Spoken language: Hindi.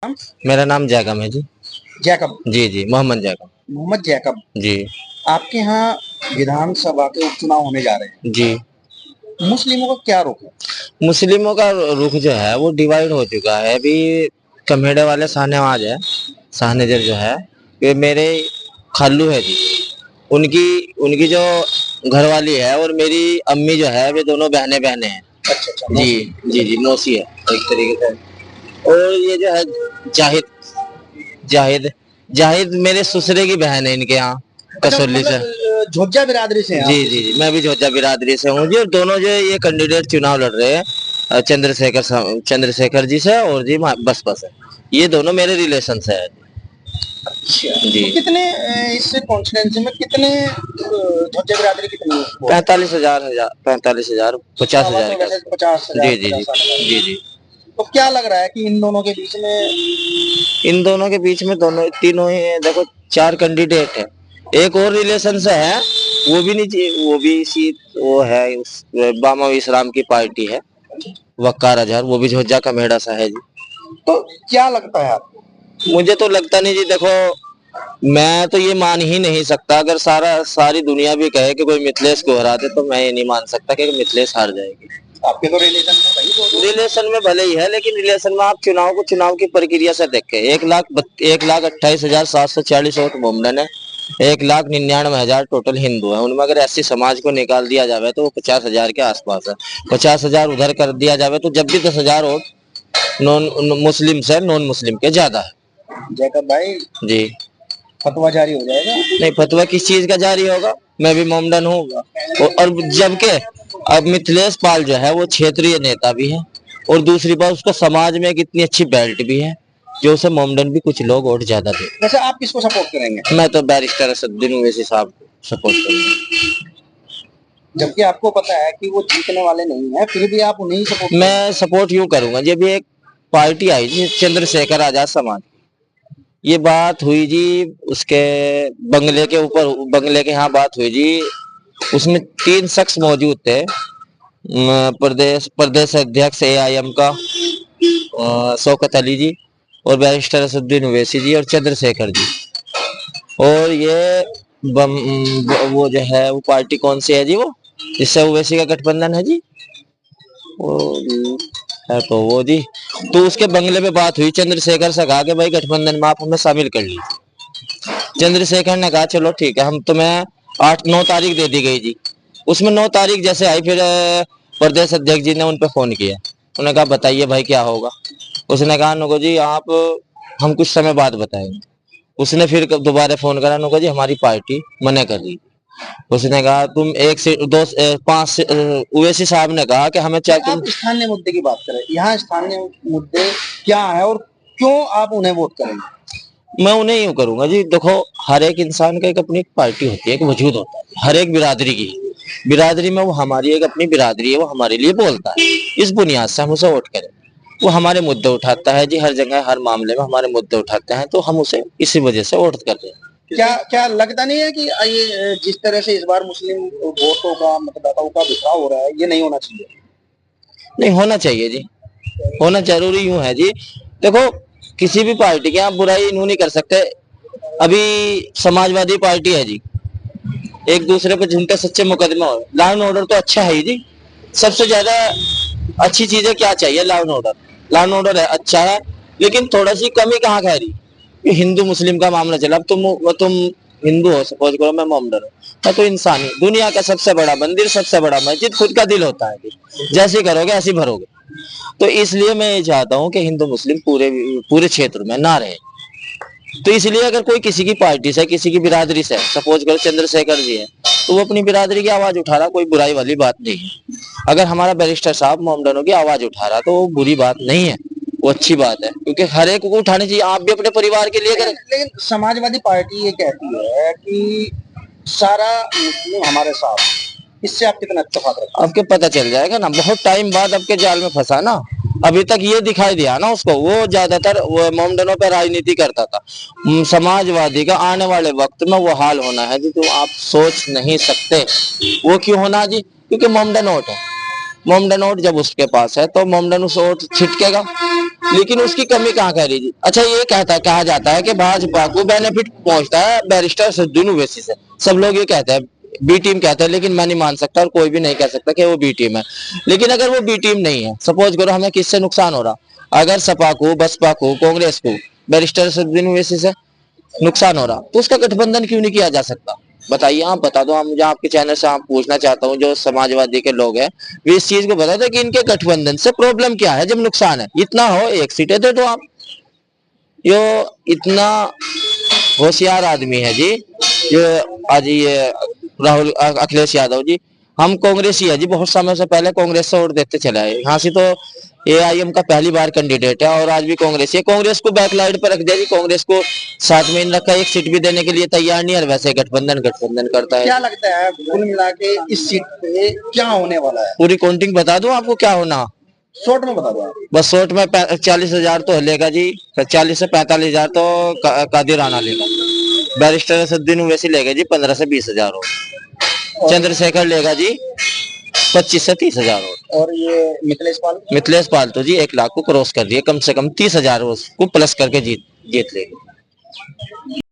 नाम? मेरा नाम जैकब है जी। जैकब। जी जी, मोहम्मद जैकब। मोहम्मद जैकब। जी आपके यहाँ विधानसभा के उपचुनाव होने जा रहे हैं, जी। मुस्लिमों का क्या रुख है? मुस्लिमों का रुख जो है वो डिवाइड हो चुका है अभी। कमेड़े वाले शाहनवाज है, शाहनजर जो है, ये मेरे खालू है जी। उनकी उनकी जो घरवाली है और मेरी अम्मी जो है वे दोनों बहने बहने हैं। अच्छा अच्छा, जी मौसी। जी जी, मौसी है एक तरीके से। और ये जो है जाहिद, जाहिद जाहिद मेरे ससुरे की बहन है इनके यहाँ, अच्छा, कसौली से। झोज्जा बिरादरी से हैं आप जी जी जी, मैं भी झोजा बिरादरी से हूँ जी। और दोनों जो ये कैंडिडेट चुनाव लड़ रहे हैं, चंद्रशेखर जी से और जी बसपा से। ये दोनों मेरे रिलेशन से है अच्छा, जी। तो कितने इस कॉन्स्टिट्यूंसी में कितने झोज्जा बिरादरी कितनी वोट? 45,000 45,000 50,000 तो के वैसे आसपास। 50,000, जी जी जी 50,000। जी जी। तो क्या लग रहा है कि इन दोनों के बीच में? इन दोनों के बीच में दोनों तीनों ही हैं। देखो, 4 कैंडिडेट है, एक और रिलेशन से है, वो भी नहीं, वो भी इसी, वो है बामा इस्लाम की पार्टी है, वक्कार अजहर, वो भी झोजा का मेढ़ा सा है जी। तो क्या लगता है आपको? मुझे तो लगता नहीं जी। देखो, मैं तो ये मान ही नहीं सकता, अगर सारी दुनिया भी कहे कि कोई मिथिलेश को हरा दे, तो मैं ये नहीं मान सकता कि मिथिलेश हार जाएगी। आपके तो रिलेशन में भाई दो रिलेशन में भले ही है, लेकिन रिलेशन में आप चुनाव की प्रक्रिया से देखें। 1,28,740 वोट मोमडन है, 1,99,000 टोटल हिंदू है। उनमें अगर ऐसी समाज को निकाल दिया जाए तो वो 50,000 के आसपास है। 50,000 उधर कर दिया जाए तो जब भी 10,000 वोट नॉन मुस्लिम से नॉन मुस्लिम के ज्यादा है। जैकब भाई, जी। फतवा जारी हो जाएगा। नहीं, फतवा किस चीज का जारी होगा? मैं भी मोमडन हूँ। और जबकि अब मिथिलेश पाल जो है वो क्षेत्रीय नेता भी है, और दूसरी बात उसको समाज में एक इतनी अच्छी बेल्ट भी है, जो उसे मोमडन भी कुछ लोग वोट ज्यादा दे। वैसे आप किसको सपोर्ट करेंगे? मैं तो बैरिस्टर असदुद्दीन ओवैसी साहब को सपोर्ट करूंगा। जबकि आपको पता है कि वो जीतने वाले नहीं है, फिर भी आप उन्हें ही सपोर्ट? मैं सपोर्ट यूं करूंगा, जब एक पार्टी आई थी चंद्रशेखर आजाद समाज, ये बात हुई जी उसके बंगले के ऊपर, बंगले के यहाँ बात हुई जी। उसमें 3 शख्स मौजूद थे, प्रदेश प्रदेश अध्यक्ष AIM का शौकत अली जी, और बैरिस्टर असदुद्दीन ओवैसी जी, और चंद्रशेखर जी। और ये वो जो है वो पार्टी कौन सी है जी, वो जिससे ओवैसी का गठबंधन है जी, वो है तो वो जी। तो उसके बंगले पे बात हुई, चंद्रशेखर से कहा कि भाई गठबंधन में आप हमें शामिल कर लीजिए। चंद्रशेखर ने कहा चलो ठीक है, हम तुम्हें 8-9 तारीख दे दी गई जी। उसमें 9 तारीख जैसे आई, फिर प्रदेश अध्यक्ष जी ने उन पे फोन किया। उन्होंने कहा बताइए भाई क्या होगा। उसने कहा नुको जी आप, हम कुछ समय बाद बताएंगे। उसने फिर दोबारा फोन करा, नुको जी हमारी पार्टी मना कर रही। उसने कहा तुम 1 से 2 5 ओवैसी साहब ने कहा कि हमें चाहे आप स्थानीय मुद्दे की बात करें, यहाँ स्थानीय मुद्दे क्या है और क्यों आप उन्हें वोट करेंगे? मैं उन्हें यूं करूंगा जी। देखो, हर एक इंसान का एक अपनी एक पार्टी होती है, एक वजूद होता है, हर एक बिरादरी की। बिरादरी में वो हमारी एक अपनी बिरादरी है, वो हमारे लिए बोलता है। इस बुनियाद से हम उसे वोट करें। वो हमारे मुद्दे उठाता है जी, हर जगह हर मामले में हमारे मुद्दे उठाते हैं, तो हम उसे इसी वजह से वोट करते हैं। क्या क्या लगता नहीं है कि ये जिस तरह से इस बार मुस्लिम वोटों का, मतदाताओं का बिखराव हो रहा है, ये नहीं होना चाहिए? नहीं, होना चाहिए जी, होना जरूरी यूं है जी। देखो, किसी भी पार्टी की आप बुराई यूं नहीं कर सकते। अभी समाजवादी पार्टी है जी, एक दूसरे पे झूठे सच्चे मुकदमे हो। लॉ एंड ऑर्डर तो अच्छा है ही जी। सबसे ज्यादा अच्छी चीजें क्या चाहिए? Law and order. Law and order है, अच्छा है, लेकिन थोड़ा सी कमी कहाँ कह रही? ये हिंदू मुस्लिम का मामला चला। अब तुम हिंदू हो, सपोज करो, मैं मोमडन हूँ, मैं तो इंसान हूँ। दुनिया का सबसे बड़ा मंदिर, सबसे बड़ा मस्जिद खुद का दिल होता है, जैसे करोगे ऐसे भरोगे। तो इसलिए मैं ये चाहता हूँ कि हिंदू मुस्लिम पूरे पूरे क्षेत्र में ना रहे। तो इसलिए अगर कोई किसी की पार्टी से, किसी की बिरादरी से, सपोज करो चंद्रशेखर जी है, तो वो अपनी बिरादरी की आवाज उठा रहा, कोई बुराई वाली बात नहीं है। अगर हमारा बैरिस्टर साहब मोमडनों की आवाज उठा रहा तो वो बुरी बात नहीं है, वो अच्छी बात है, क्योंकि हर एक को उठानी चाहिए। आप भी अपने परिवार के लिए करें। लेकिन समाजवादी पार्टी ये कहती है कि सारा मुस्लिम हमारे साथ, इससे आप कितना इत्तेफाक रखते हैं? आपके पता चल जाएगा ना, बहुत टाइम बाद आपके जाल में फंसा ना। अभी तक ये दिखाई दिया ना उसको, वो ज्यादातर वो मोमडनों पर राजनीति करता था। समाजवादी का आने वाले वक्त में वो हाल होना है जी, तो आप सोच नहीं सकते। वो क्यों होना जी? क्योंकि मोमडन वोट है। मोमडन वोट जब उसके पास है तो मोमडन उस वोट छिटकेगा। लेकिन उसकी कमी कहाँ कह रही जी। अच्छा ये कहा जाता है कि भाजपा को बेनिफिट पहुंचता है बैरिस्टर असदुद्दीन ओवैसी से, सब लोग ये कहते हैं, बी टीम कहते हैं, लेकिन मैं नहीं मान सकता और कोई भी नहीं कह सकता कि वो बी टीम है। लेकिन अगर वो बी टीम नहीं है, सपोज करो हमें किससे नुकसान हो रहा, अगर सपा को, बसपा को, कांग्रेस को बैरिस्टर असदुद्दीन ओवैसी से नुकसान हो रहा, तो उसका गठबंधन क्यों नहीं किया जा सकता? बताइए, आप बता दो। हम मुझे आपके चैनल से आप पूछना चाहता हूँ, जो समाजवादी के लोग हैं वे इस चीज को बता दो कि इनके गठबंधन से प्रॉब्लम क्या है जब नुकसान है। इतना हो, एक सीटें दे दो आप। यो इतना होशियार आदमी है जी, जो आज ये राहुल अखिलेश यादव जी, हम कांग्रेसी है जी, बहुत समय से पहले कांग्रेस से वोट देते चले आए। यहाँ से तो एआईएम का पहली बार कैंडिडेट है और आज भी कांग्रेस है। कांग्रेस को बैकलाइट पर रख दिया जी, कांग्रेस को 7 महीने रखा, एक सीट भी देने के लिए तैयार नहीं है, और वैसे गठबंधन करता है। क्या लगता है कुल मिला के इस सीट पे क्या होने वाला है? पूरी काउंटिंग बता दूं आपको क्या होना? शॉर्ट में बता दो आप। बस शॉर्ट में 40,000 तो लेगा जी, 40 से 45,000 तो कादिर राणा लेगा। बैरिस्टर असदुद्दीन ओवैसी लेगा जी 15 से 20,000 और चंद्रशेखर लेगा जी 25 से 30,000 और ये मिथिलेश पाल तो जी 1 लाख को क्रॉस कर दिए, कम से कम 30,000 उसको प्लस करके जीत लेंगे।